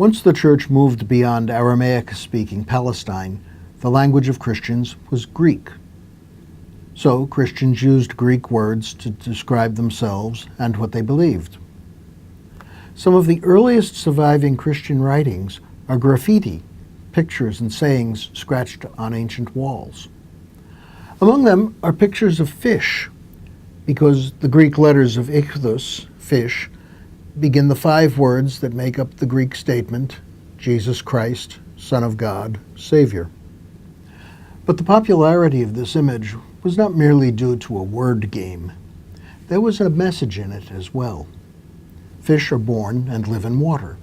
Once the church moved beyond Aramaic-speaking Palestine, the language of Christians was Greek. So Christians used Greek words to describe themselves and what they believed. Some of the earliest surviving Christian writings are graffiti, pictures and sayings scratched on ancient walls. Among them are pictures of fish, because the Greek letters of ichthus, fish, begin the 5 words that make up the Greek statement, Jesus Christ, Son of God, Savior. But the popularity of this image was not merely due to a word game. There was a message in it as well. Fish are born and live in water.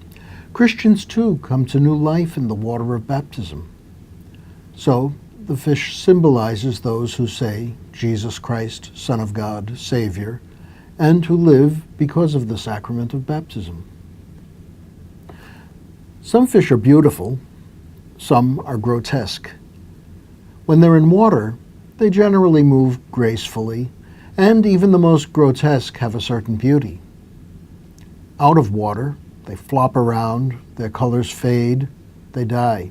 Christians too come to new life in the water of baptism. So, the fish symbolizes those who say, Jesus Christ, Son of God, Savior, and who live because of the sacrament of baptism. Some fish are beautiful, some are grotesque. When they're in water, they generally move gracefully, and even the most grotesque have a certain beauty. Out of water, they flop around, their colors fade, they die.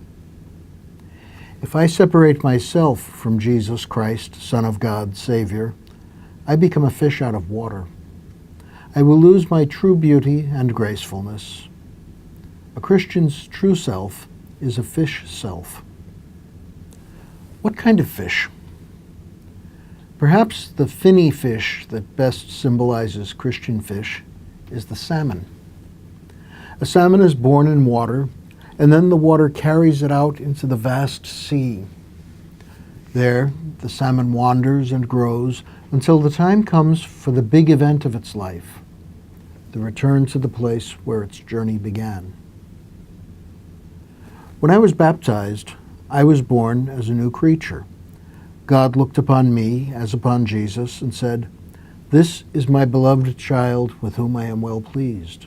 If I separate myself from Jesus Christ, Son of God, Savior, I become a fish out of water. I will lose my true beauty and gracefulness. A Christian's true self is a fish self. What kind of fish? Perhaps the finny fish that best symbolizes Christian fish is the salmon. A salmon is born in water, and then the water carries it out into the vast sea. There, the salmon wanders and grows until the time comes for the big event of its life, the return to the place where its journey began. When I was baptized, I was born as a new creature. God looked upon me as upon Jesus and said, "This is my beloved child with whom I am well pleased."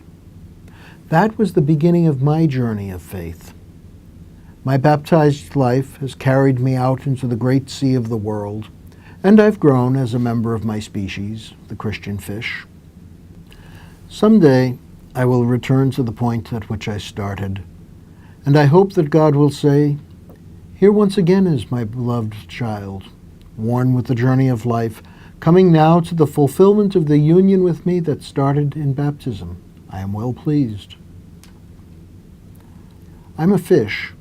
That was the beginning of my journey of faith. My baptized life has carried me out into the great sea of the world, and I've grown as a member of my species, the Christian fish. Someday, I will return to the point at which I started, and I hope that God will say, "Here once again is my beloved child, worn with the journey of life, coming now to the fulfillment of the union with me that started in baptism. I am well pleased." I'm a fish.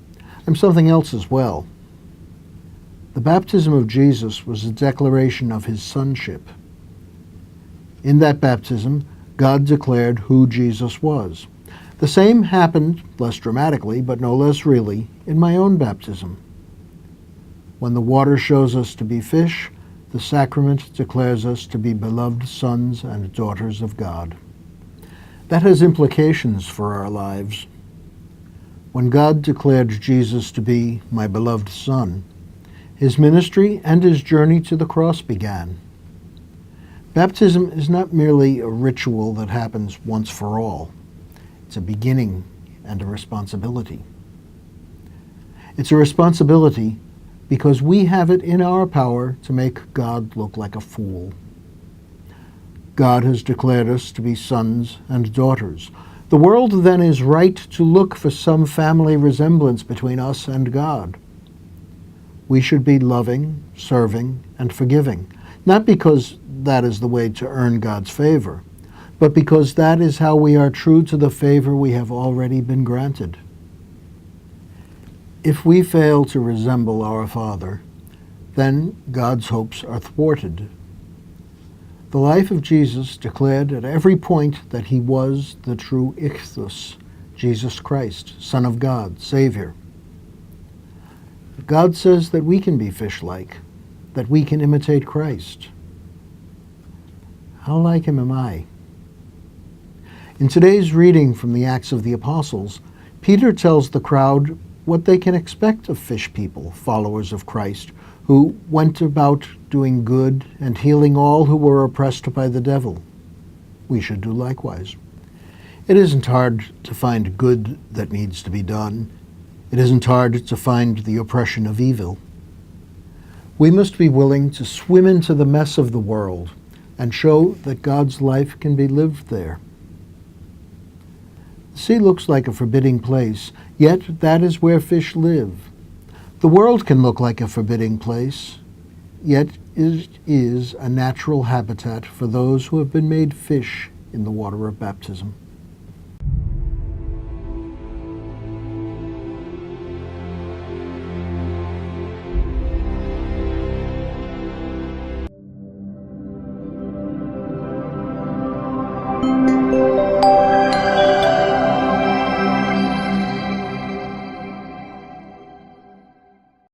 I'm something else as well. The baptism of Jesus was a declaration of his sonship. In that baptism, God declared who Jesus was. The same happened, less dramatically, but no less really, in my own baptism. When the water shows us to be fish, the sacrament declares us to be beloved sons and daughters of God. That has implications for our lives. When God declared Jesus to be my beloved Son, his ministry and his journey to the cross began. Baptism is not merely a ritual that happens once for all. It's a beginning and a responsibility. It's a responsibility because we have it in our power to make God look like a fool. God has declared us to be sons and daughters. The world then is right to look for some family resemblance between us and God. We should be loving, serving, and forgiving, not because that is the way to earn God's favor, but because that is how we are true to the favor we have already been granted. If we fail to resemble our Father, then God's hopes are thwarted. The life of Jesus declared at every point that he was the true ichthus, Jesus Christ, Son of God, Savior. God says that we can be fish-like, that we can imitate Christ. How like him am I? In today's reading from the Acts of the Apostles, Peter tells the crowd what they can expect of fish people, followers of Christ, who went about doing good and healing all who were oppressed by the devil. We should do likewise. It isn't hard to find good that needs to be done. It isn't hard to find the oppression of evil. We must be willing to swim into the mess of the world and show that God's life can be lived there. The sea looks like a forbidding place, yet that is where fish live. The world can look like a forbidding place, yet it is a natural habitat for those who have been made fish in the water of baptism.